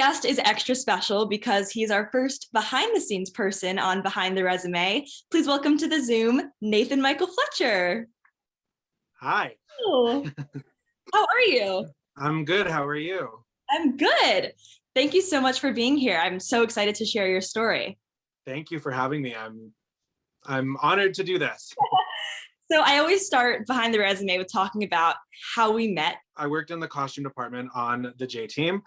guest is extra special because he's our first behind the scenes person on Behind the Resume. Please welcome to the Zoom, Nathan Michael Fletcher. Hi. Oh, how are you? I'm good. How are you? I'm good. Thank you so much for being here. I'm so excited to share your story. Thank you for having me. I'm honored to do this. So I always start Behind the Resume with talking about how we met. I worked in the costume department on the J team,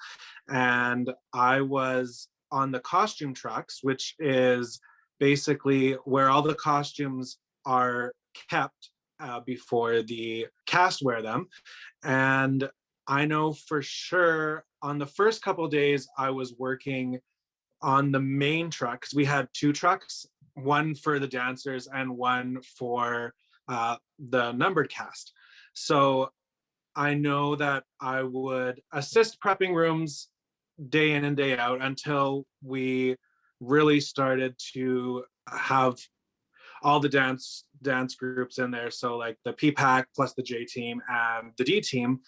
and I was on the costume trucks, which is basically where all the costumes are kept before the cast wear them. And I know for sure on the first couple of days I was working on the main truck, because we had two trucks, one for the dancers and one for the numbered cast. So I know that I would assist prepping rooms day in and day out until we really started to have all the dance groups in there. So like the P-Pack plus the J team and the D team.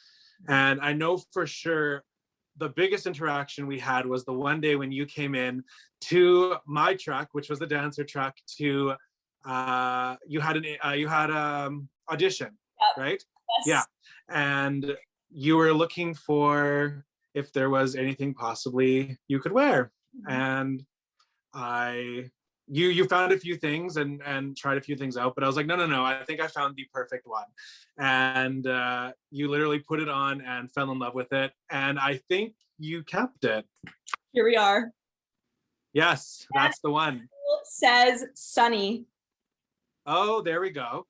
And I know for sure the biggest interaction we had was the one day when you came in to my truck, which was the dancer truck, to you had an audition, Yep. right? Yes. Yeah. And you were looking for if there was anything possibly you could wear. And you found a few things and tried a few things out, but I was like, no, I think I found the perfect one. And you literally put it on and fell in love with it. And I think you kept it. Here we are. Yes, that's the one. It says Sunny. Oh, there we go.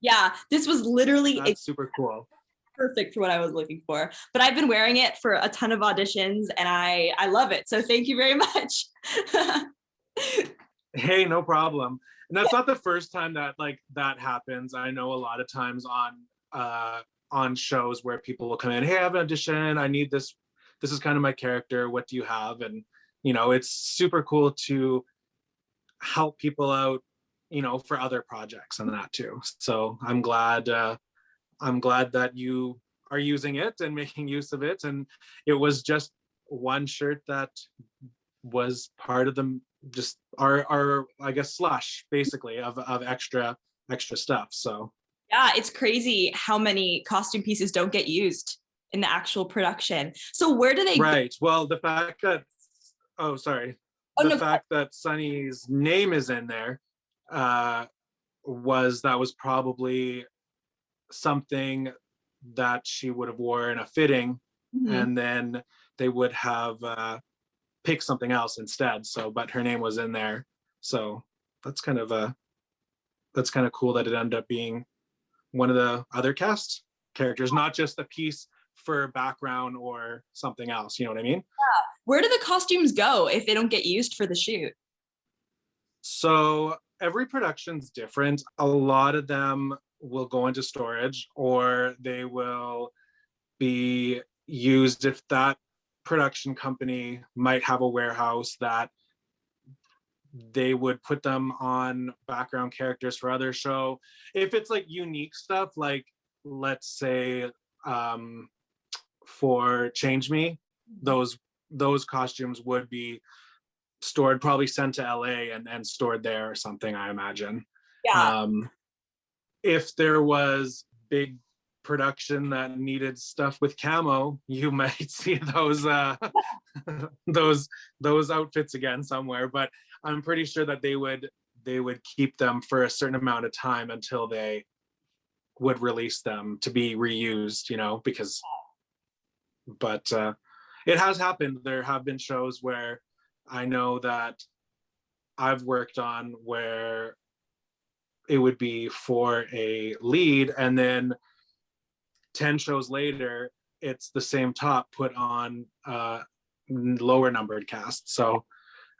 Yeah, this was literally That's super cool. Perfect for what I was looking for. But I've been wearing it for a ton of auditions and I love it. So thank you very much. Hey, no problem. And that's not the first time that that happens. I know a lot of times on shows where people will come in, hey, I have an audition, I need this is kind of my character, what do you have? And it's super cool to help people out, for other projects and that too. So I'm glad that you are using it and making use of it. And it was just one shirt that was part of just our I guess slush basically of extra stuff. So yeah, it's crazy how many costume pieces don't get used in the actual production. So where do they right well the fact that that Sunny's name is in there was probably something that she would have wore in a fitting, and then they would have pick something else instead. So, but her name was in there. So that's kind of cool that it ended up being one of the other cast characters, not just a piece for background or something else. You know what I mean? Yeah. Where do the costumes go if they don't get used for the shoot? So every production's different. A lot of them will go into storage, or they will be used if that production company might have a warehouse that they would put them on background characters for other show. If it's like unique stuff, like let's say for Change Me, those costumes would be stored, probably sent to LA and stored there or something, I imagine. Yeah. If there was big production that needed stuff with camo, you might see those those outfits again somewhere, but I'm pretty sure that they would keep them for a certain amount of time until they would release them to be reused, because but it has happened. There have been shows where I know that I've worked on where it would be for a lead, and then 10 shows later, it's the same top put on lower numbered cast. So,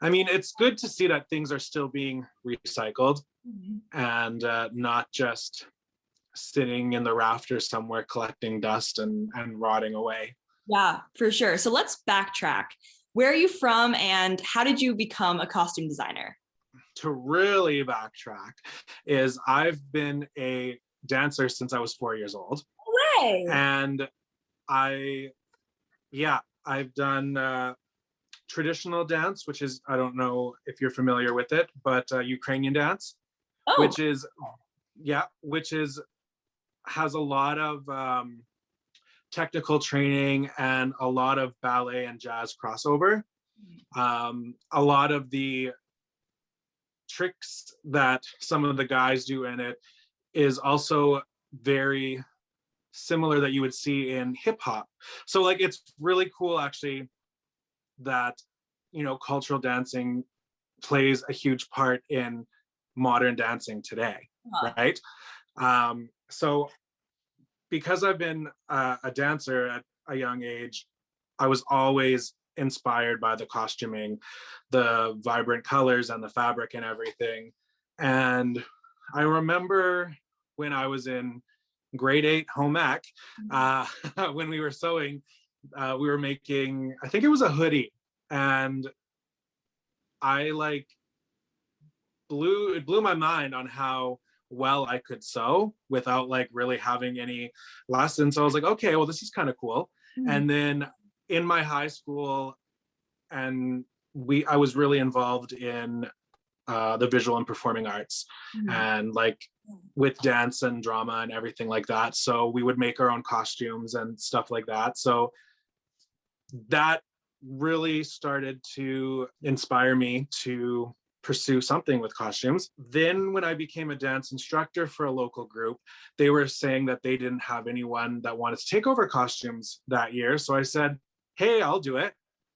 I mean, it's good to see that things are still being recycled and not just sitting in the rafters somewhere collecting dust and rotting away. Yeah, for sure. So let's backtrack. Where are you from and how did you become a costume designer? To really backtrack is I've been a dancer since I was 4 years old. Way. And I've done traditional dance, which is, I don't know if you're familiar with it, but Ukrainian dance, Oh, which is, has a lot of technical training and a lot of ballet and jazz crossover. A lot of the tricks that some of the guys do in it is also very similar that you would see in hip hop. So like, it's really cool actually that, you know, cultural dancing plays a huge part in modern dancing today, right? So because I've been a dancer at a young age, I was always inspired by the costuming, the vibrant colors and the fabric and everything. And I remember when I was in grade 8 home ec, when we were sewing, we were making, I think it was a hoodie, and I like it blew my mind on how well I could sew without like really having any lessons. So I was like, okay, well, this is kind of cool. And then in my high school, and I was really involved in the visual and performing arts, and like with dance and drama and everything like that. So we would make our own costumes and stuff like that. So that really started to inspire me to pursue something with costumes. Then when I became a dance instructor for a local group, they were saying that they didn't have anyone that wanted to take over costumes that year. So I said, hey, I'll do it.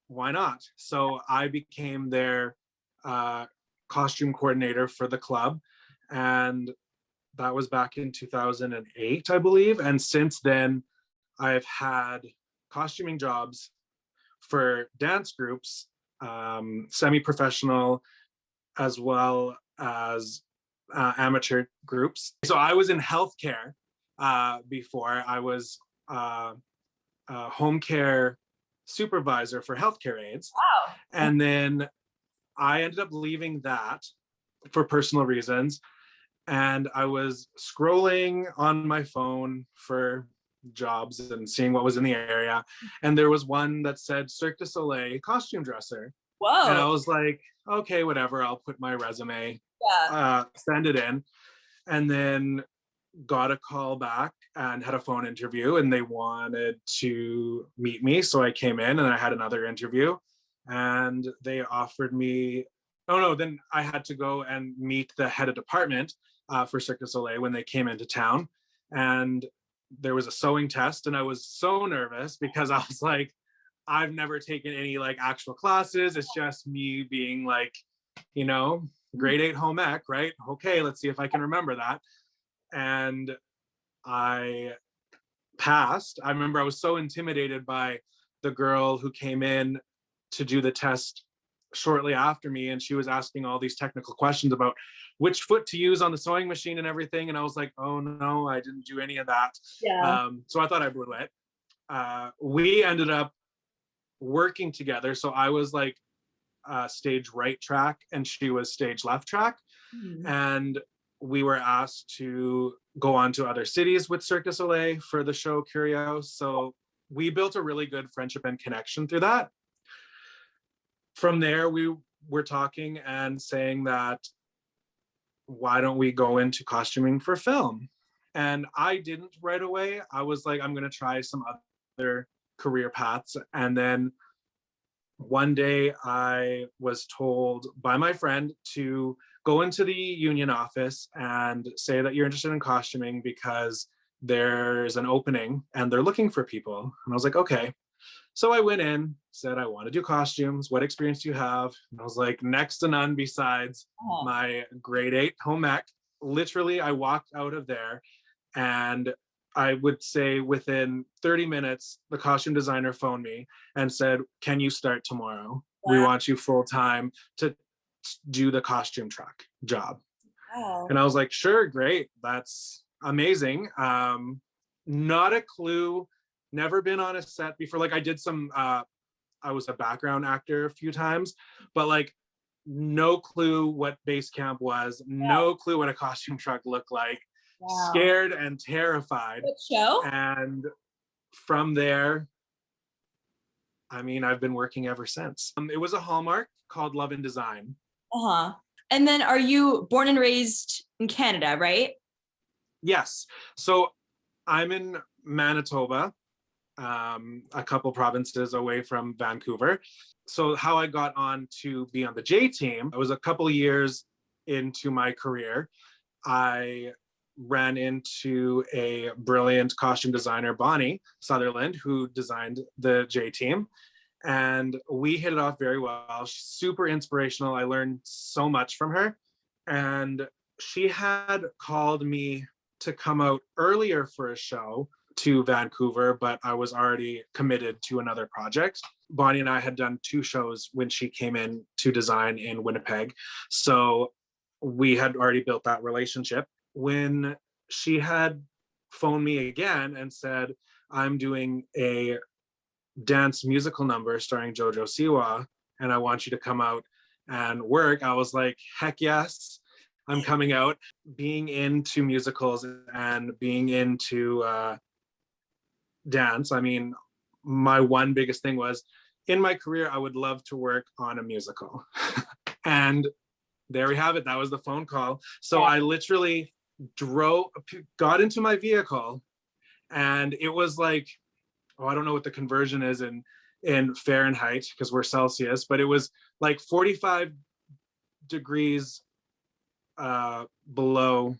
Why not? So I became their costume coordinator for the club. And that was back in 2008, I believe. And since then, I've had costuming jobs for dance groups, semi-professional, as well as amateur groups. So I was in healthcare before. I was a home care supervisor for healthcare aides. wow. And then I ended up leaving that for personal reasons. And I was scrolling on my phone for jobs and seeing what was in the area. And there was one that said Cirque du Soleil costume dresser. Whoa. And I was like, okay, whatever, I'll put my resume, send it in. And then got a call back and had a phone interview, and they wanted to meet me. So I came in and I had another interview, and they offered me, then I had to go and meet the head of department for Cirque du Soleil when they came into town. And there was a sewing test, and I was so nervous because I was like, I've never taken any like actual classes. It's just me being like, you know, grade 8 home ec, right? Okay, let's see if I can remember that. And I passed. I remember I was so intimidated by the girl who came in to do the test shortly after me, and she was asking all these technical questions about which foot to use on the sewing machine and everything. And I was like, oh no, I didn't do any of that. So I thought I blew it. We ended up working together. So I was like stage right track and she was stage left track. And we were asked to go on to other cities with Cirque du Soleil for the show Curios. So we built a really good friendship and connection through that. From there, we were talking and saying that, why don't we go into costuming for film? And I didn't right away. I was like, I'm going to try some other career paths. And then one day I was told by my friend to go into the union office and say that you're interested in costuming because there's an opening and they're looking for people. And I was like, okay. So I went in, said, I want to do costumes. What experience do you have? And I was like, next to none besides my grade 8 home ec. Literally, I walked out of there, and I would say within 30 minutes, the costume designer phoned me and said, can you start tomorrow? Wow. We want you full time to do the costume truck job. Wow. And I was like, sure, great. That's amazing. Not a clue. Never been on a set before. Like I did some, I was a background actor a few times, but like no clue what base camp was, no clue what a costume truck looked like. Wow. Scared and terrified. What show? And from there, I mean, I've been working ever since. It was a Hallmark called Love and Design. Uh-huh. And then are you born and raised in Canada, right? Yes. So I'm in Manitoba, a couple provinces away from Vancouver. So how I got on to be on the J team, I was a couple years into my career. I ran into a brilliant costume designer, Bonnie Sutherland, who designed the J team. And we hit it off very well. She's super inspirational. I learned so much from her. And she had called me to come out earlier for a show to Vancouver, but I was already committed to another project. Bonnie and I had done 2 shows when she came in to design in Winnipeg. So we had already built that relationship. When she had phoned me again and said, I'm doing a dance musical number starring Jojo Siwa, and I want you to come out and work, I was like, heck yes, I'm coming out. Being into musicals and being into dance, I mean, my one biggest thing was, in my career, I would love to work on a musical. And there we have it. That was the phone call. So I literally got into my vehicle, and it was like, oh, I don't know what the conversion is in Fahrenheit because we're Celsius, but it was like 45 degrees below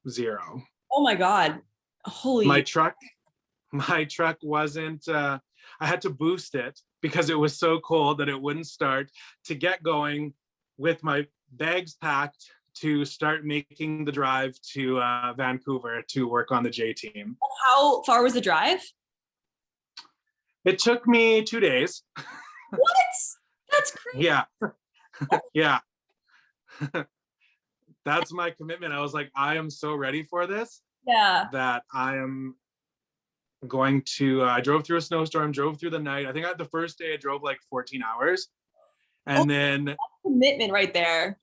zero. Oh my God. Holy. My truck wasn't, I had to boost it because it was so cold that it wouldn't start, to get going with my bags packed to start making the drive to Vancouver to work on the J team. How far was the drive? It took me 2 days. What? That's crazy. Yeah. Yeah. That's my commitment. I was like, I am so ready for this. Yeah. That I am going to, I drove through a snowstorm, drove through the night. I think the first day I drove like 14 hours. And then that's commitment right there.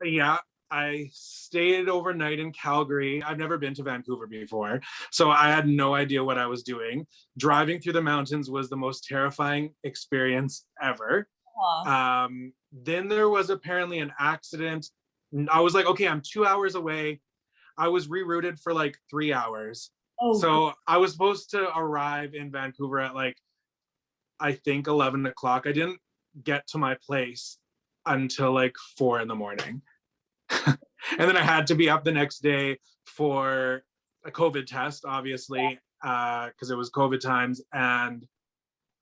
Yeah, I stayed overnight in Calgary. I've never been to Vancouver before, so I had no idea what I was doing. Driving through the mountains was the most terrifying experience ever. Then there was apparently an accident. I was like, okay, I'm 2 hours away. I was rerouted for like 3 hours. So I was supposed to arrive in Vancouver at like, I think 11 o'clock. I didn't get to my place until like 4 a.m. And then I had to be up the next day for a COVID test, obviously, because it was COVID times. And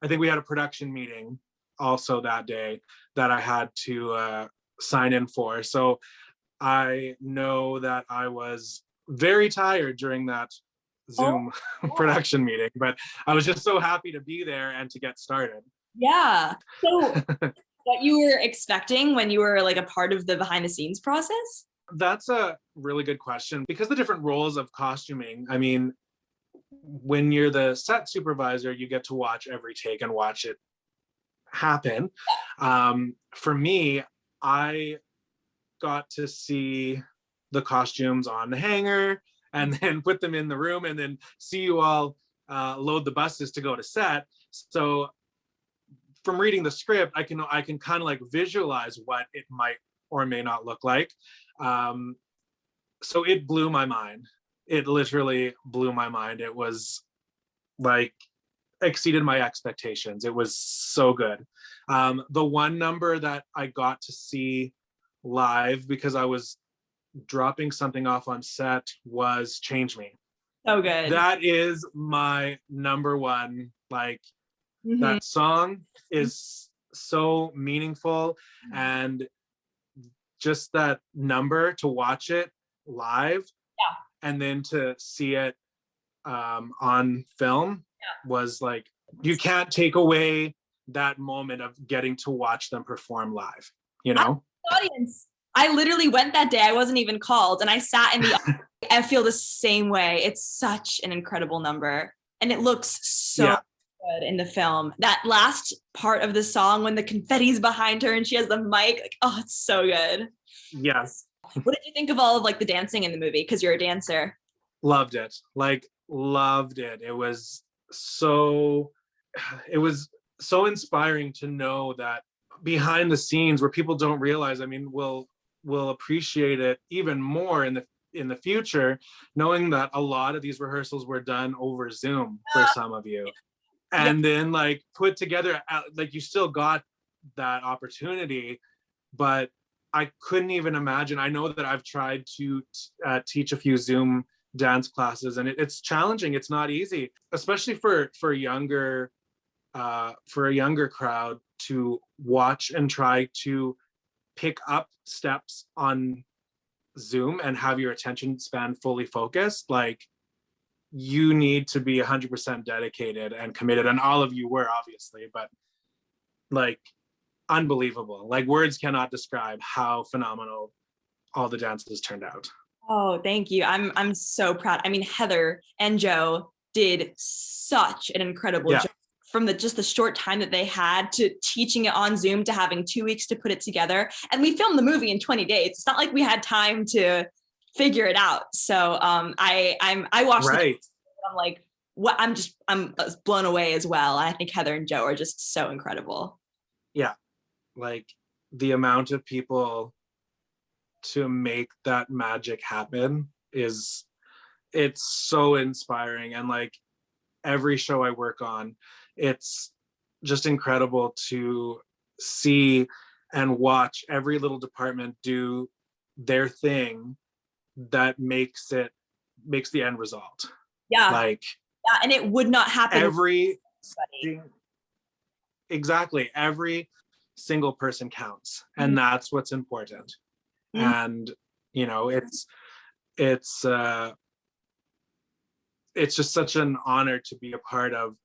I think we had a production meeting also that day that I had to sign in for. So I know that I was very tired during that Zoom production meeting, but I was just so happy to be there and to get started. Yeah. So what you were expecting when you were like a part of the behind the scenes process? That's a really good question, because the different roles of costuming, I mean, when you're the set supervisor, you get to watch every take and watch it happen. For me, I got to see the costumes on the hanger and then put them in the room and then see you all load the buses to go to set. So from reading the script, I can kind of like visualize what it might or may not look like. So it blew my mind. It literally blew my mind. It was like exceeded my expectations. It was so good. The one number that I got to see live, because I was dropping something off on set, was Change Me. So good. That is my number one. Like, that song is so meaningful, and just that number, to watch it live and then to see it on film was like, you can't take away that moment of getting to watch them perform live, you know? Audience. I literally went that day. I wasn't even called, and I sat in the audience. I feel the same way. It's such an incredible number, and it looks so good in the film. That last part of the song when the confetti's behind her and she has the mic, like, oh, it's so good. Yes. What did you think of all of like the dancing in the movie? Because you're a dancer. Loved it. Like, loved it. It was so, it was so inspiring to know that behind the scenes where people don't realize, I mean, will appreciate it even more in the future, knowing that a lot of these rehearsals were done over Zoom for some of you. Yeah. And then like put together, like you still got that opportunity, but I couldn't even imagine. I know that I've tried to teach a few Zoom dance classes, and it's challenging. It's not easy, especially for a younger crowd to watch and try to pick up steps on Zoom and have your attention span fully focused. Like, you need to be 100% dedicated and committed, and all of you were, obviously, but like, unbelievable. Like, words cannot describe how phenomenal all the dances turned out. Oh, thank you. I'm so proud. I mean, Heather and Joe did such an incredible job, from just the short time that they had to teaching it on Zoom to having 2 weeks to put it together. And we filmed the movie in 20 days. It's not like we had time to figure it out. So I watched right. I'm like, what? I'm blown away as well. I think Heather and Joe are just so incredible. Yeah. Like, the amount of people to make that magic happen it's so inspiring. And like, every show I work on, it's just incredible to see and watch every little department do their thing that makes the end result. Yeah. Like, yeah, and it would not happen. Exactly. Every single person counts, and that's what's important. And you know, it's just such an honor to be a part of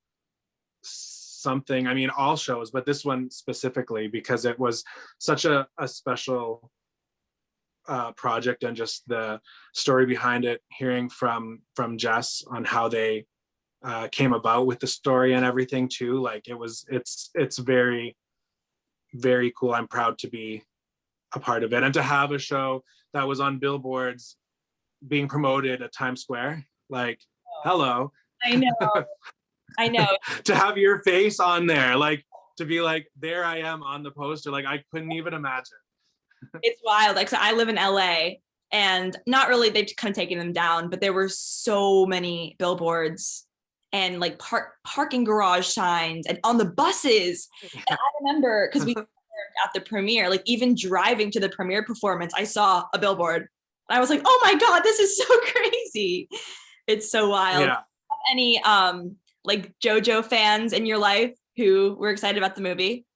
something. I mean, all shows, but this one specifically, because it was such a special project, and just the story behind it, hearing from Jess on how they came about with the story and everything too. Like, it's very, very cool. I'm proud to be a part of it, and to have a show that was on billboards being promoted at Times Square. Like, hello. I know. To have your face on there, like, to be like, there I am on the poster. Like, I couldn't even imagine. It's wild. Like, so I live in LA, and not really, they've kind of taken them down, but there were so many billboards and like parking garage signs and on the buses. And I remember, because we at the premiere, like even driving to the premiere performance, I saw a billboard. And I was like, oh my God, this is so crazy. It's so wild. Yeah. Any like JoJo fans in your life who were excited about the movie?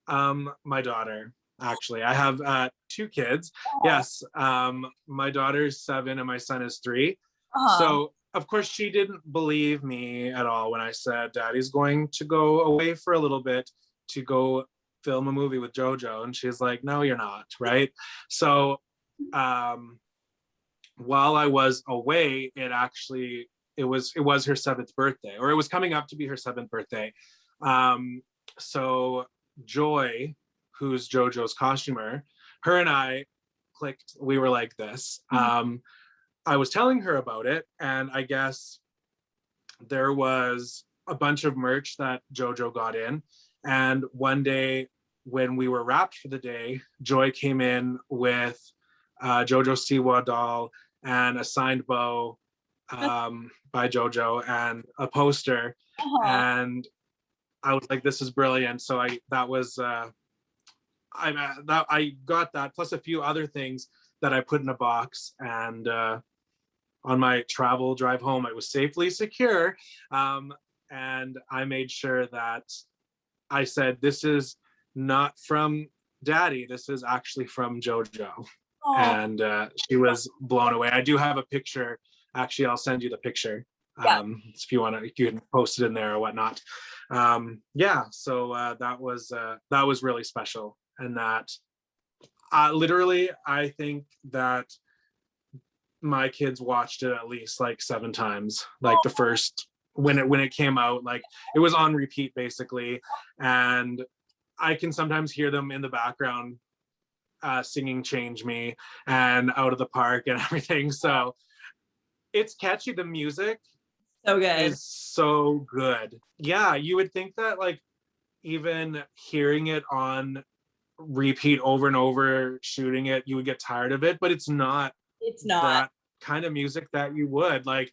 My daughter, actually. I have 2 kids. Yes. My daughter's 7 and my son is 3. So of course she didn't believe me at all when I said Daddy's going to go away for a little bit to go film a movie with JoJo, and she's like, no, you're not, right? So while I was away, it was her 7th birthday, or it was coming up to be her 7th birthday. So Joy, who's JoJo's costumer, her and I clicked. We were like this. I was telling her about it, and I guess there was a bunch of merch that JoJo got in. And one day when we were wrapped for the day, Joy came in with JoJo Siwa doll and a signed bow by JoJo and a poster. And I was like, this is brilliant. So I got that, plus a few other things that I put in a box, and on my travel drive home, it was safely secure. And I made sure that I said, this is not from Daddy, this is actually from JoJo. And she was blown away. I do have a picture. Actually, I'll send you the picture if you want to. You can post it in there or whatnot. So that was really special, and that literally, I think that my kids watched it at least like 7 times. Like the first when it came out, like it was on repeat basically, and I can sometimes hear them in the background singing Change Me and Out of the Park and everything. So it's catchy, the music, So good. is so good. Yeah, you would think that like even hearing it on repeat over and over, shooting it, you would get tired of it, but it's not It's not. that kind of music that you would like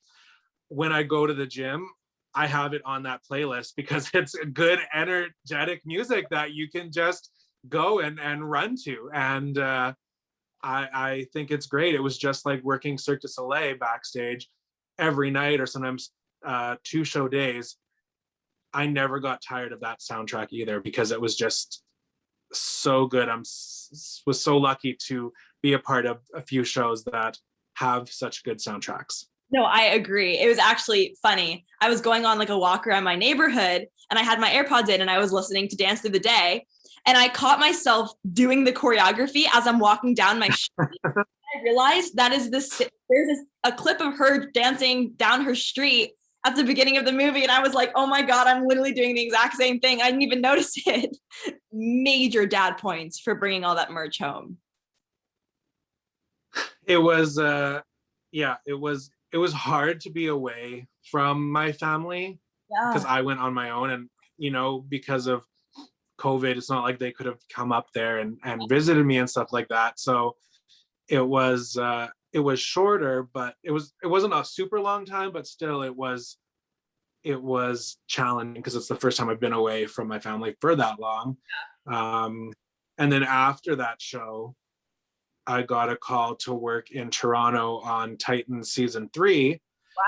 when I go to the gym. I have it on that playlist because it's a good energetic music that you can just go and run to. And I think it's great. It was just like working Cirque du Soleil backstage every night, or sometimes 2 show days. I never got tired of that soundtrack either because it was just so good. Was so lucky to be a part of a few shows that have such good soundtracks. No, I agree. It was actually funny. I was going on like a walk around my neighborhood and I had my AirPods in and I was listening to Dance Through the Day. And I caught myself doing the choreography as I'm walking down my street. I realized that is a clip of her dancing down her street at the beginning of the movie. And I was like, oh my God, I'm literally doing the exact same thing. I didn't even notice it. Major dad points for bringing all that merch home. It was, it was hard to be away from my family because I went on my own, and because of COVID, it's not like they could have come up there and visited me and stuff like that. So it was shorter, but it wasn't a super long time, but still it was challenging because it's the first time I've been away from my family for that long. And then after that show, I got a call to work in Toronto on Titans season 3.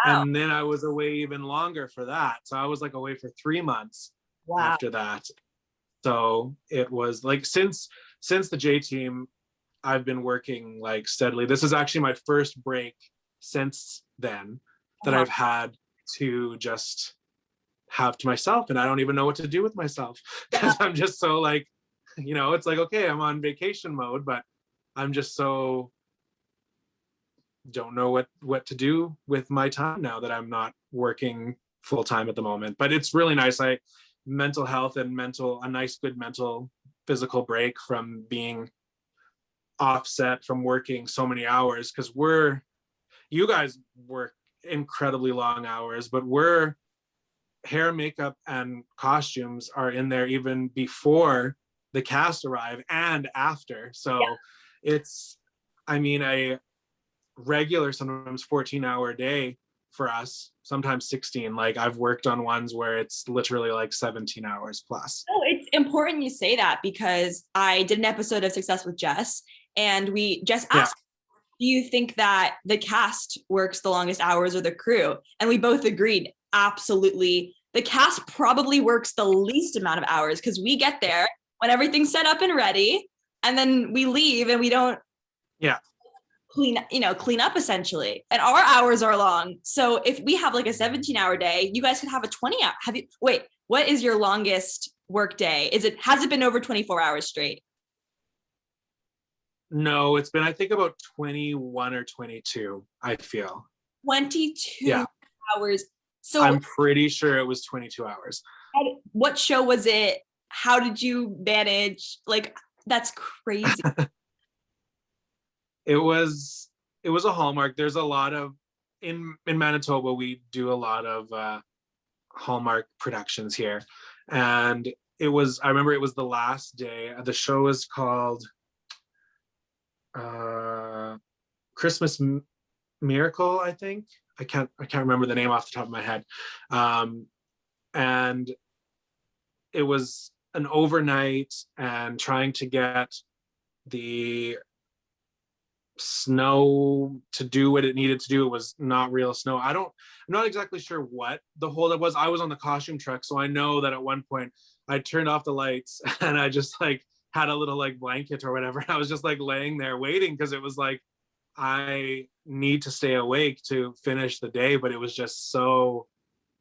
Wow. And then I was away even longer for that. So I was like away for 3 months after that. So it was like since the J team, I've been working like steadily. This is actually my first break since then that I've had to just have to myself, and I don't even know what to do with myself because I'm just so like, it's like, okay, I'm on vacation mode, but I'm just so don't know what to do with my time now that I'm not working full time at the moment. But it's really nice. Mental health and a nice good mental physical break from being offset from working so many hours, because you guys work incredibly long hours, but we're hair, makeup, and costumes are in there even before the cast arrive and after. So it's, a regular, sometimes 14-hour day for us, sometimes 16. Like I've worked on ones where it's literally like 17 hours plus. Oh, it's important you say that because I did an episode of Success with Jess, and we just asked, do you think that the cast works the longest hours or the crew? And we both agreed, absolutely. The cast probably works the least amount of hours because we get there when everything's set up and ready, and then we leave and we don't clean up essentially. And our hours are long. So if we have like a 17-hour day, you guys could have a 20-hour. What is your longest work day? Has it been over 24 hours straight? No, it's been, I think, about 21 or 22, I feel. 22 hours. So I'm pretty sure it was 22 hours. What show was it? How did you manage? Like, that's crazy. It was a Hallmark. There's a lot of, in Manitoba, we do a lot of Hallmark productions here. And I remember it was the last day. The show is called Christmas Miracle, I think. I can't remember the name off the top of my head. And it was an overnight, and trying to get the snow to do what it needed to do. It was not real snow. I'm not exactly sure what the holdup was. I was on the costume truck, so I know that at one point I turned off the lights and I just like had a little like blanket or whatever. I was just like laying there waiting because it was like I need to stay awake to finish the day, but it was just so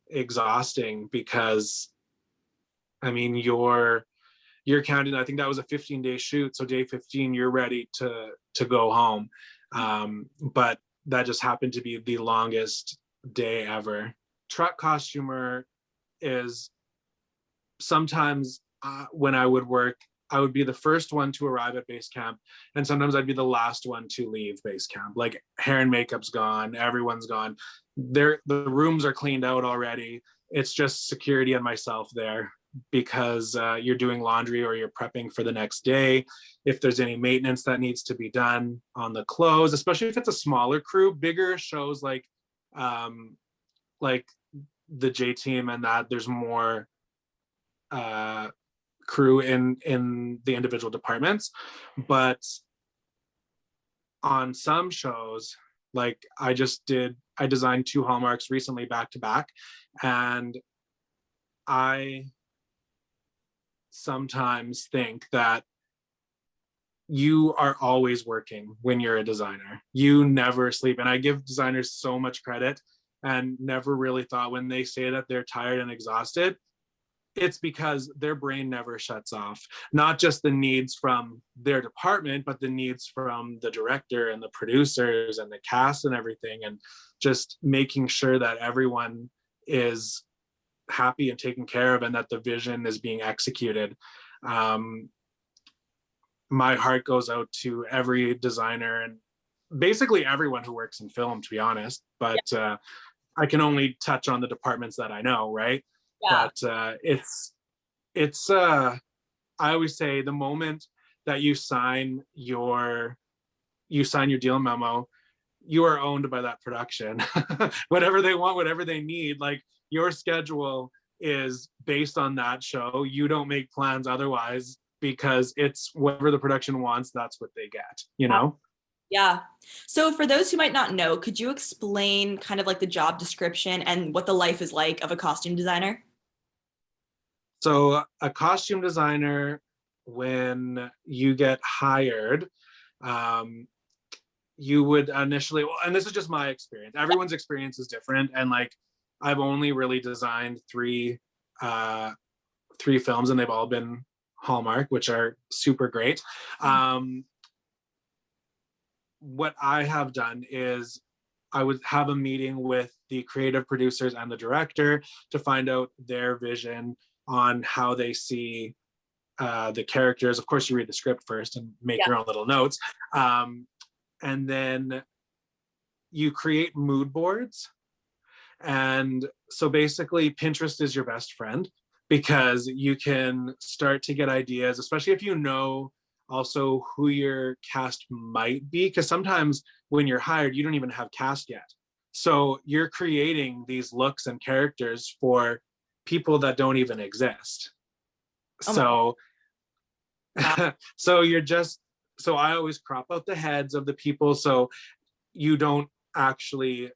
exhausting because you're counting, I think that was a 15-day shoot, so day 15 you're ready to go home, but that just happened to be the longest day ever. Truck costumer is sometimes when I would work I would be the first one to arrive at base camp, and sometimes I'd be the last one to leave base camp. Like hair and makeup's gone, everyone's gone. The rooms are cleaned out already. It's just security and myself there because you're doing laundry or you're prepping for the next day. If there's any maintenance that needs to be done on the clothes, especially if it's a smaller crew, bigger shows like the J Team and that, there's more crew in the individual departments. But on some shows, like I designed 2 hallmarks recently back to back, and I sometimes think that you are always working when you're a designer. You never sleep. And I give designers so much credit, and never really thought when they say that they're tired and exhausted, it's because their brain never shuts off. Not just the needs from their department, but the needs from the director and the producers and the cast and everything, and just making sure that everyone is happy and taken care of and that the vision is being executed. My heart goes out to every designer and basically everyone who works in film, to be honest. But I can only touch on the departments that I know, right? Yeah. But it's I always say the moment that you sign your deal memo, you are owned by that production. Whatever they want, whatever they need, like your schedule is based on that show. You don't make plans otherwise, because it's whatever the production wants, that's what they get, you know? Yeah. So for those who might not know, could you explain kind of like the job description and what the life is like of a costume designer? So a costume designer, when you get hired, you would initially, well, and this is just my experience, everyone's experience is different. And like, I've only really designed three films, and they've all been Hallmark, which are super great. What I have done is I would have a meeting with the creative producers and the director to find out their vision on how they see the characters. Of course, you read the script first and make your own little notes. And then you create mood boards. And so basically Pinterest is your best friend, because you can start to get ideas, especially if you know also who your cast might be, because sometimes when you're hired, you don't even have cast yet. So you're creating these looks and characters for people that don't even exist. So so I always crop out the heads of the people, so you don't actually,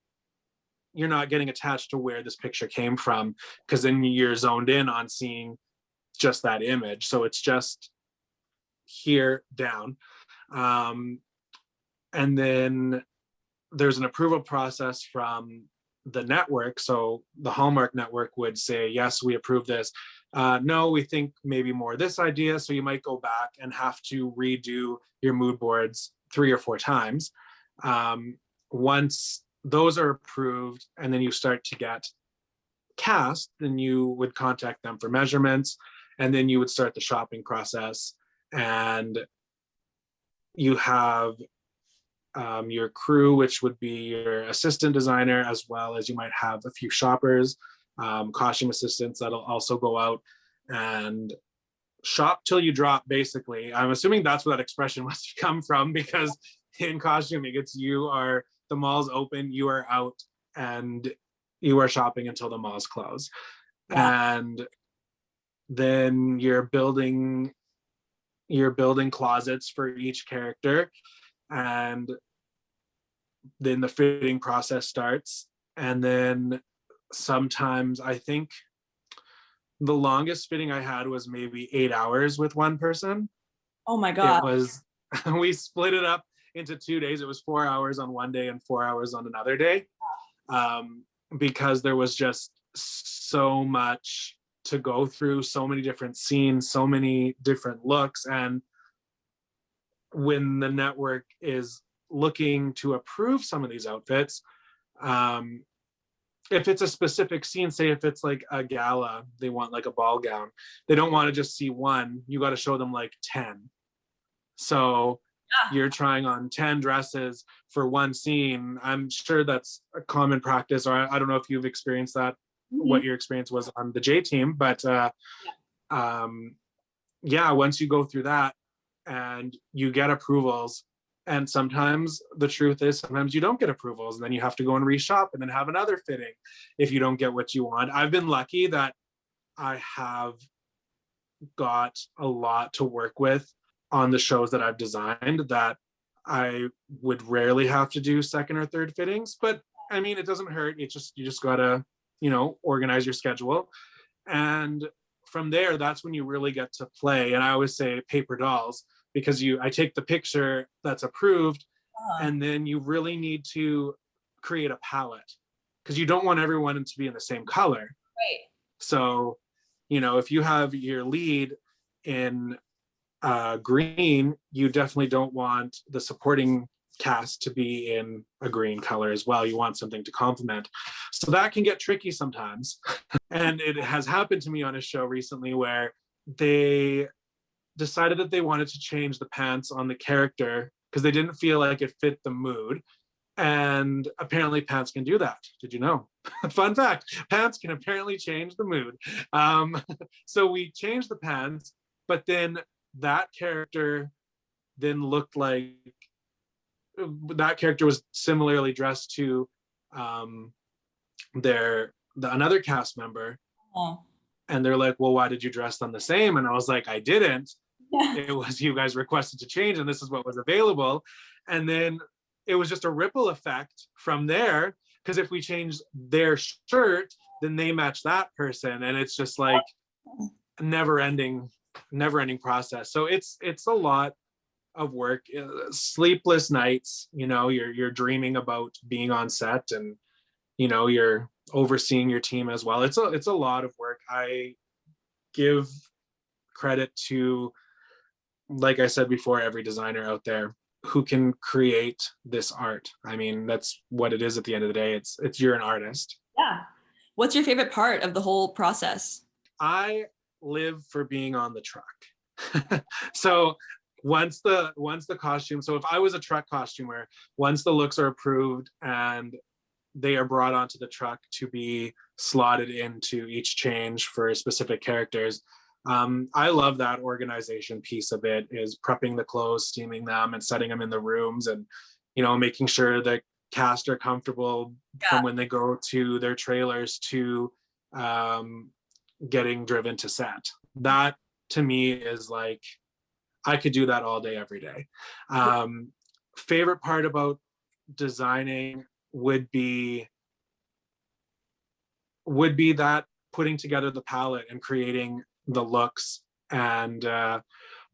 you're not getting attached to where this picture came from, because then you're zoned in on seeing just that image. So it's just here down. And then there's an approval process from the network. So the Hallmark network would say, yes, we approve this. No, we think maybe more this idea. So you might go back and have to redo your mood boards 3 or 4 times. Once those are approved and then you start to get cast, then you would contact them for measurements, and then you would start the shopping process. And you have your crew, which would be your assistant designer, as well as you might have a few shoppers, costume assistants that'll also go out and shop till you drop, basically. I'm assuming that's where that expression must come from, because in costuming, it's the mall's open, you are out, and you are shopping until the malls close. Yeah. And then you're building closets for each character, and then the fitting process starts. And then sometimes, I think the longest fitting I had was maybe 8 hours with one person. Oh my God. It was, we split it up into 2 days. It was 4 hours on one day and 4 hours on another day, because there was just so much to go through, so many different scenes, so many different looks. And when the network is looking to approve some of these outfits, if it's a specific scene, say if it's like a gala, they want like a ball gown. They don't want to just see one. You got to show them like 10. So you're trying on 10 dresses for one scene. I'm sure that's a common practice, or I don't know if you've experienced that, what your experience was on the J team, but yeah, once you go through that and you get approvals, and sometimes the truth is sometimes you don't get approvals, and then you have to go and reshop and then have another fitting if you don't get what you want. I've been lucky that I have got a lot to work with on the shows that I've designed, that I would rarely have to do second or third fittings. But I mean, it doesn't hurt. It's just, you just gotta, you know, organize your schedule. And from there, that's when you really get to play. And I always say paper dolls, because I take the picture that's approved, and then you really need to create a palette, because you don't want everyone to be in the same color. Right. So, you know, if you have your lead in green, you definitely don't want the supporting cast to be in a green color as well. You want something to complement. So that can get tricky sometimes. And it has happened to me on a show recently where they decided that they wanted to change the pants on the character because they didn't feel like it fit the mood. And apparently pants can do that. Did you know? Fun fact, pants can apparently change the mood. So we changed the pants, but then that character then looked like, that character was similarly dressed to another cast member. And they're like, well, why did you dress them the same? And I was like, I didn't. It was, you guys requested to change, and this is what was available. And then it was just a ripple effect from there, because if we change their shirt, then they match that person, and it's just like never ending process. So it's a lot of work, sleepless nights. You know, you're dreaming about being on set, and you know, you're overseeing your team as well. It's a lot of work. I give credit to, like I said before, every designer out there who can create this art. I mean, that's what it is at the end of the day. It's you're an artist. Yeah. What's your favorite part of the whole process? I live for being on the truck. So once the costume, so if I was a truck costumer, once the looks are approved and they are brought onto the truck to be slotted into each change for specific characters, I love that organization piece of it, is prepping the clothes, steaming them, and setting them in the rooms, and you know, making sure the cast are comfortable from when they go to their trailers to getting driven to set. That to me is like, I could do that all day, every day. Favorite part about designing would be that putting together the palette and creating the looks and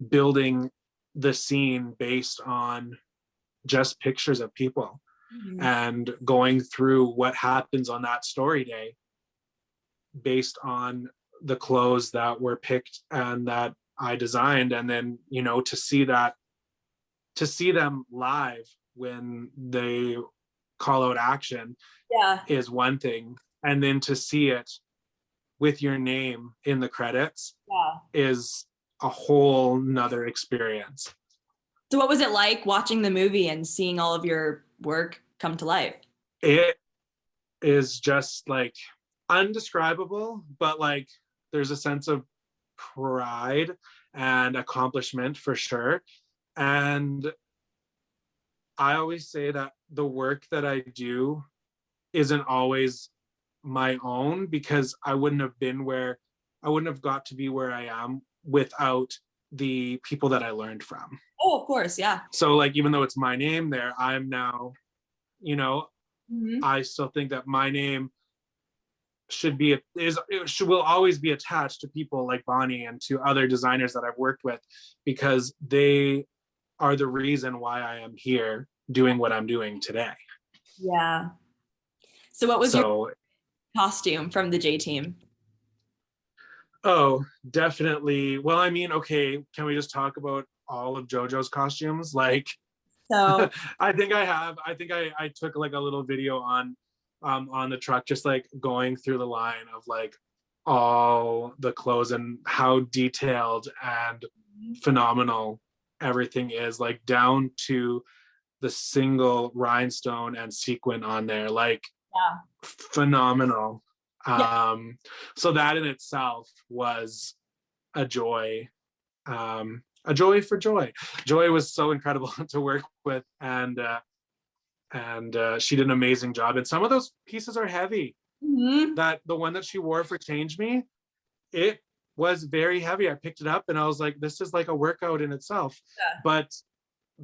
building the scene based on just pictures of people, and going through what happens on that story day based on the clothes that were picked and that I designed. And then, you know, to see them live when they call out action is one thing, and then to see it with your name in the credits is a whole nother experience. So what was it like watching the movie and seeing all of your work come to life? It is just like undescribable, but like there's a sense of pride and accomplishment for sure. And I always say that the work that I do isn't always my own, because I wouldn't have got to be where I am without the people that I learned from. Oh, of course, yeah. So like, even though it's my name there, I'm now, you know, I still think that my name will always be attached to people like Bonnie and to other designers that I've worked with, because they are the reason why I am here doing what I'm doing today. Yeah. So what was your costume from the J team? Oh, definitely. Well, I mean, okay, can we just talk about all of JoJo's costumes? Like, so I think I took like a little video on on the truck, just like going through the line of like all the clothes and how detailed and phenomenal everything is, like down to the single rhinestone and sequin on there, like phenomenal. So that in itself was a joy. A joy for Joy. Joy was so incredible to work with, and she did an amazing job. And some of those pieces are heavy. That the one that she wore for Change Me, it was very heavy. I picked it up and I was like, this is like a workout in itself. But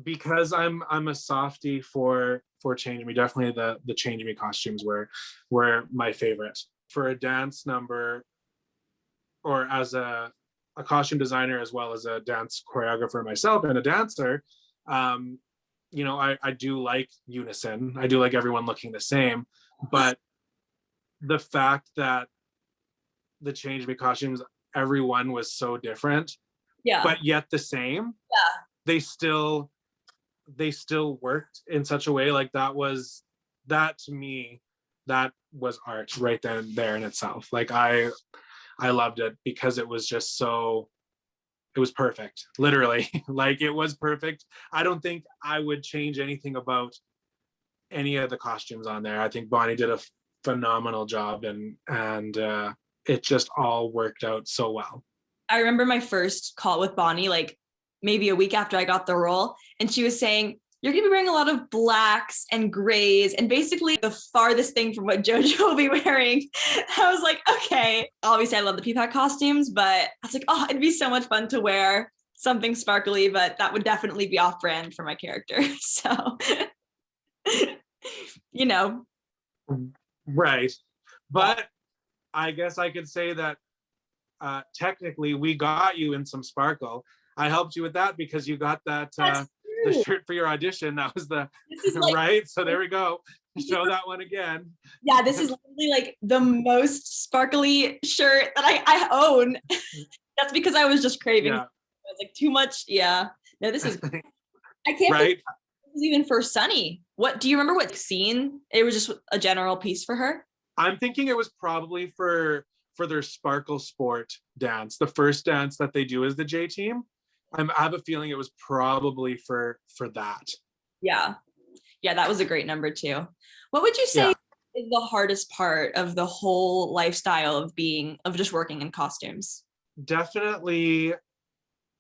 because I'm a softie for Change Me, definitely the Change Me costumes were my favorite. For a dance number, or as a costume designer as well as a dance choreographer myself and a dancer, you know, I do like unison. I do like everyone looking the same, but the fact that the Change Me costumes, everyone was so different, but yet the same. They still worked in such a way, like that to me, that was art right then there in itself. Like I loved it because it was just so, it was perfect, literally. Like it was perfect. I don't think I would change anything about any of the costumes on there. I think Bonnie did a phenomenal job, and it just all worked out so well. I remember my first call with Bonnie, like maybe a week after I got the role, and she was saying, you're going to be wearing a lot of blacks and grays and basically the farthest thing from what JoJo will be wearing. I was like, okay. Obviously, I love the Peapack costumes, but I was like, oh, it'd be so much fun to wear something sparkly, but that would definitely be off brand for my character. So, you know. Right. But I guess I could say that technically we got you in some sparkle. I helped you with that because you got that the shirt for your audition. That was the like, right. So there we go. Show that one again. Yeah, this is literally like the most sparkly shirt that I own. That's because I was just craving. Yeah. I was like too much. Yeah. No, this is. I can't. Right. It was even for Sunny. What do you remember? What scene? It was just a general piece for her. I'm thinking it was probably for their Sparkle Sport dance. The first dance that they do is the J Team. I have a feeling it was probably for that. Yeah, that was a great number too. What would you say is the hardest part of the whole lifestyle of just working in costumes? Definitely,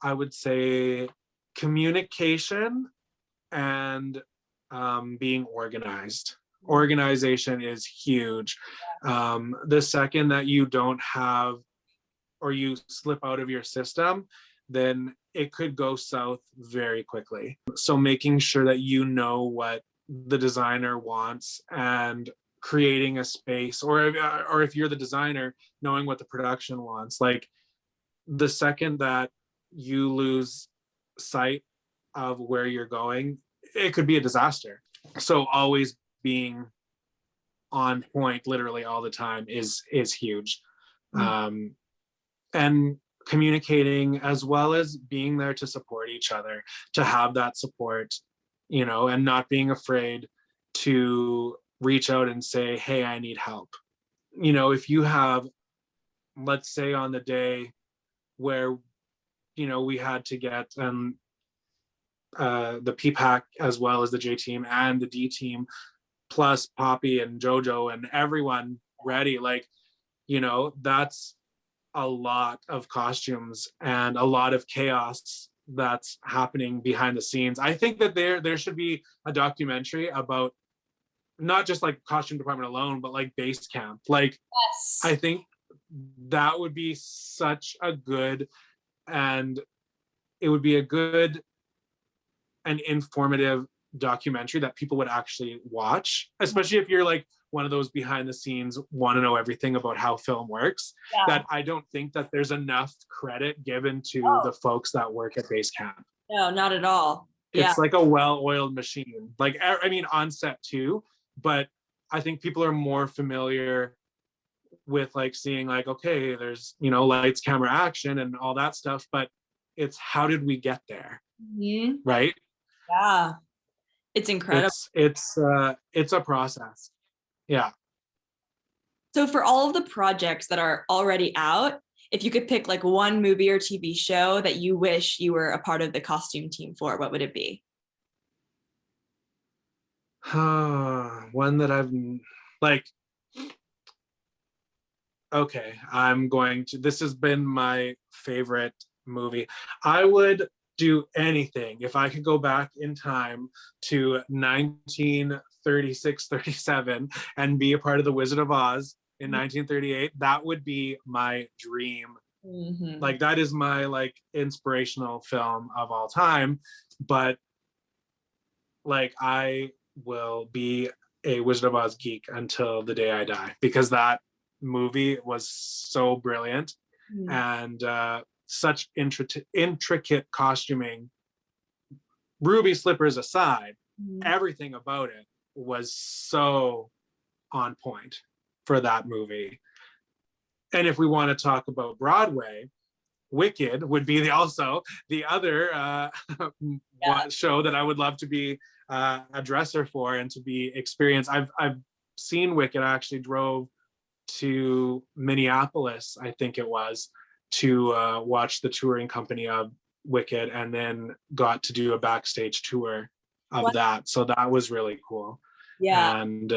I would say communication and being organized. Organization is huge. The second that you don't have, or you slip out of your system, then it could go south very quickly. So making sure that you know what the designer wants and creating a space, or if you're the designer, knowing what the production wants. Like the second that you lose sight of where you're going, it could be a disaster. So always being on point literally all the time is huge. And communicating, as well as being there to support each other, to have that support, you know, and not being afraid to reach out and say, hey, I need help. You know, if you have, let's say on the day where, you know, we had to get the Peapack as well as the J Team and the D Team plus Poppy and JoJo and everyone ready, like, you know, that's a lot of costumes and a lot of chaos that's happening behind the scenes. I think that there should be a documentary about not just like costume department alone, but like base camp. Like, yes. I think that would be such a good, and it would be a good and informative documentary that people would actually watch, especially if you're like one of those behind the scenes, want to know everything about how film works. That I don't think that there's enough credit given to the folks that work at base camp. No, not at all. It's like a well-oiled machine. Like, I mean, on set too, but I think people are more familiar with like seeing like, okay, there's, you know, lights, camera, action and all that stuff, but it's how did we get there? Mm-hmm. Right? Yeah. It's incredible. It's a process. Yeah. So for all of the projects that are already out, if you could pick like one movie or TV show that you wish you were a part of the costume team for, what would it be? One that I've like, okay, this has been my favorite movie. I would do anything if I could go back in time to 1936, 37 and be a part of the Wizard of Oz in 1938. That would be my dream. Mm-hmm. Like that is my like inspirational film of all time. But like I will be a Wizard of Oz geek until the day I die because that movie was so brilliant and such intricate costuming. Ruby slippers aside, everything about it was so on point for that movie. And if we want to talk about Broadway, Wicked would be also the other show that I would love to be a dresser for and to be experienced. I've seen Wicked. I actually drove to Minneapolis, I think it was, to watch the touring company of Wicked, and then got to do a backstage tour of that. So that was really cool. Yeah. And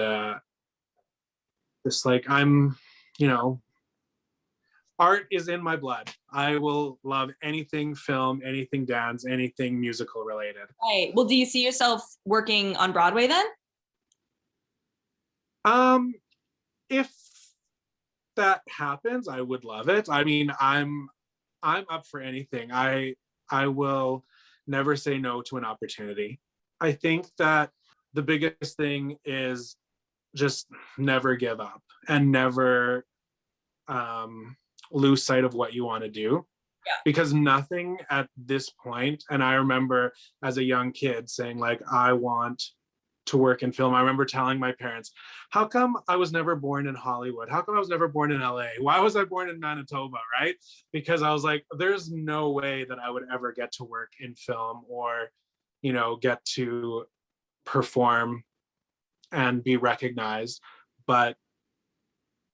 just like I'm, art is in my blood. I will love anything film, anything dance, anything musical related. Right. Well, do you see yourself working on Broadway then? If that happens, I would love it. I mean, I'm up for anything. I will never say no to an opportunity. I think that the biggest thing is just never give up and never lose sight of what you want to do. Yeah. Because nothing at this point, and I remember as a young kid saying like, I want to work in film. I remember telling my parents, how come I was never born in Hollywood? How come I was never born in LA? Why was I born in Manitoba, right? Because I was like, there's no way that I would ever get to work in film or, get to perform and be recognized. But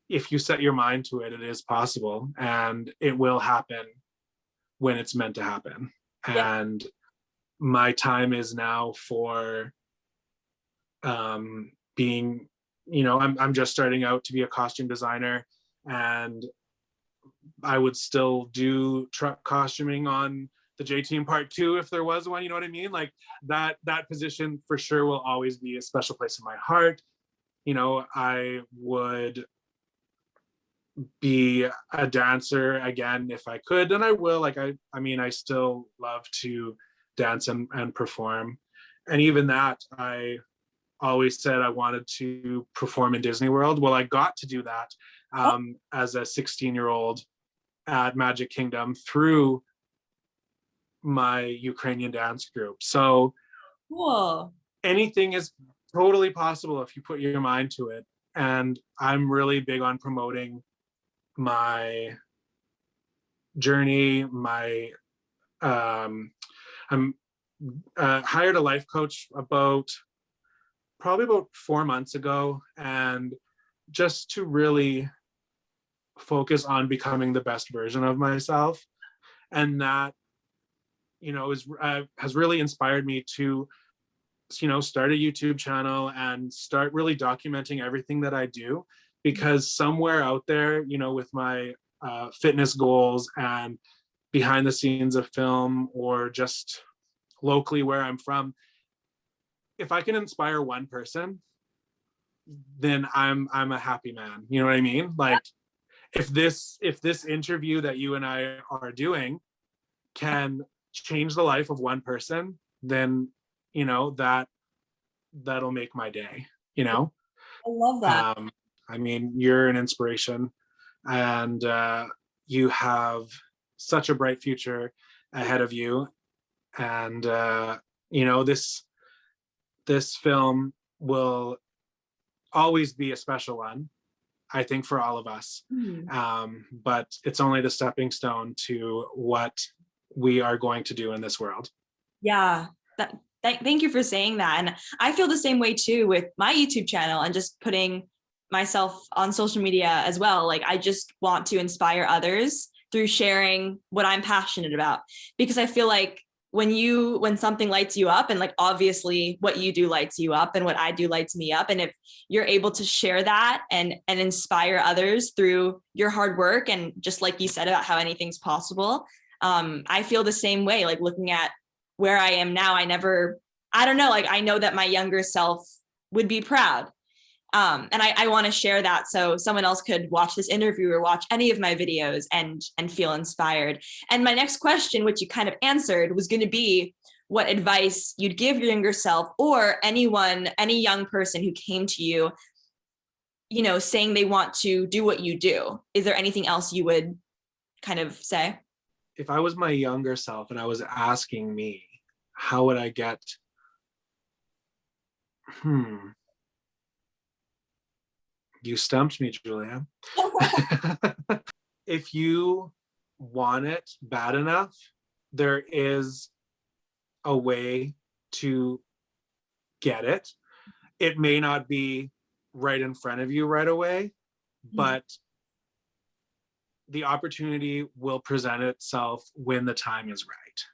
if you set your mind to it, it is possible and it will happen when it's meant to happen. Yeah. And my time is now for being, I'm just starting out to be a costume designer, and I would still do truck costuming on the J Team Part 2 if there was one, you know what I mean? Like that position for sure will always be a special place in my heart. I would be a dancer again if I could, and I will. Like I still love to dance and perform. And even that, I always said I wanted to perform in Disney World. Well, I got to do that as a 16-year-old at Magic Kingdom through my Ukrainian dance group. So cool. Anything is totally possible if you put your mind to it. And I'm really big on promoting my journey. I'm hired a life coach probably about 4 months ago, and just to really focus on becoming the best version of myself. And that, has really inspired me to, start a YouTube channel and start really documenting everything that I do, because somewhere out there, with my fitness goals and behind the scenes of film, or just locally where I'm from, if I can inspire one person, then I'm a happy man. You know what I mean? Like if this interview that you and I are doing can change the life of one person, then that'll make my day. I love that. You're an inspiration, and you have such a bright future ahead of you. And this film will always be a special one, I think, for all of us. But it's only the stepping stone to what we are going to do in this world. Yeah, thank you for saying that. And I feel the same way too with my YouTube channel and just putting myself on social media as well. Like, I just want to inspire others through sharing what I'm passionate about, because I feel like when something lights you up, and like obviously what you do lights you up and what I do lights me up, and if you're able to share that and inspire others through your hard work, and just like you said about how anything's possible, I feel the same way. Like, looking at where I am now, I don't know, like, I know that my younger self would be proud. And I want to share that so someone else could watch this interview or watch any of my videos and feel inspired. And my next question, which you kind of answered, was going to be what advice you'd give your younger self, or any young person who came to you, saying they want to do what you do. Is there anything else you would kind of say? If I was my younger self and I was asking me, how would I get, You stumped me, Julia. If you want it bad enough, there is a way to get it. It may not be right in front of you right away, but the opportunity will present itself when the time is right.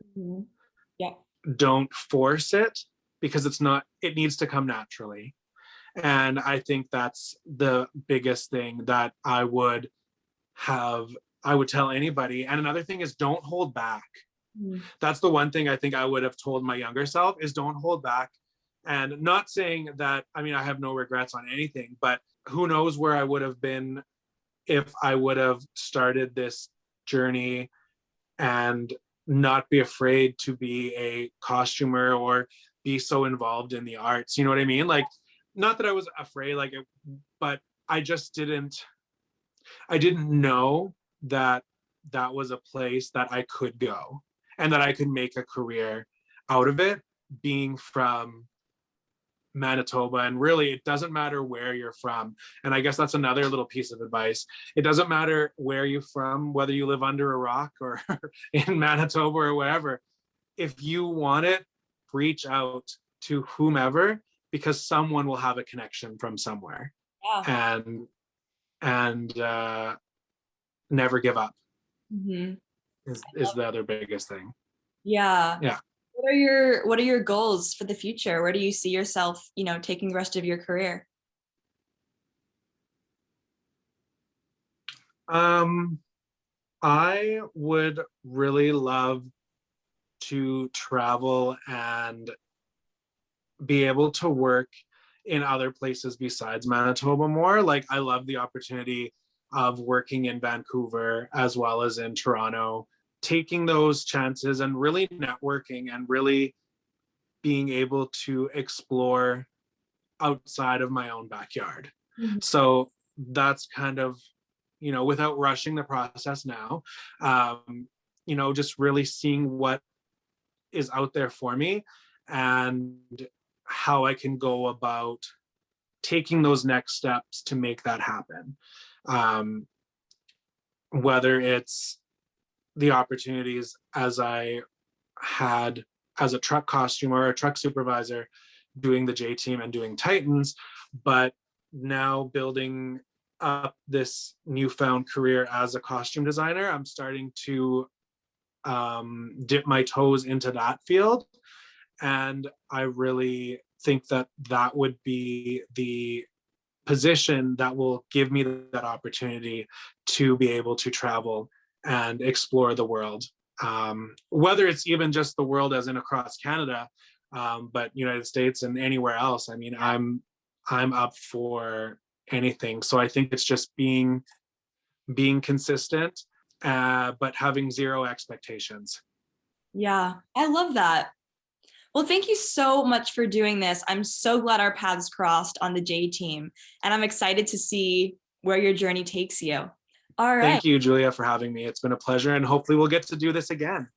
Yeah. Don't force it, because it needs to come naturally. And I think that's the biggest thing that I would tell anybody. And another thing is, don't hold back. That's the one thing I think I would have told my younger self, is don't hold back. And not saying that, I have no regrets on anything, but who knows where I would have been if I would have started this journey and not be afraid to be a costumer or be so involved in the arts. You know what I mean? Like, not that I was afraid, but I didn't know that that was a place that I could go and that I could make a career out of it, being from Manitoba. And really, it doesn't matter where you're from. And I guess that's another little piece of advice. It doesn't matter where you're from, whether you live under a rock or in Manitoba or wherever. If you want it, reach out to whomever, because someone will have a connection from somewhere. Yeah. And never give up is the other biggest thing. Yeah. Yeah. What are your goals for the future? Where do you see yourself, taking the rest of your career? I would really love to travel and be able to work in other places besides Manitoba more. Like, I love the opportunity of working in Vancouver as well as in Toronto, taking those chances and really networking and really being able to explore outside of my own backyard. So that's kind of, without rushing the process now, just really seeing what is out there for me and how I can go about taking those next steps to make that happen. Whether it's the opportunities as I had as a truck costumer or a truck supervisor doing the J Team and doing Titans, but now building up this newfound career as a costume designer, I'm starting to dip my toes into that field. And I really think that that would be the position that will give me that opportunity to be able to travel and explore the world. Whether it's even just the world as in across Canada, but United States and anywhere else. I'm up for anything. So I think it's just being consistent, but having zero expectations. Yeah, I love that. Well, thank you so much for doing this. I'm so glad our paths crossed on the J Team, and I'm excited to see where your journey takes you. All right. Thank you, Julia, for having me. It's been a pleasure, and hopefully we'll get to do this again.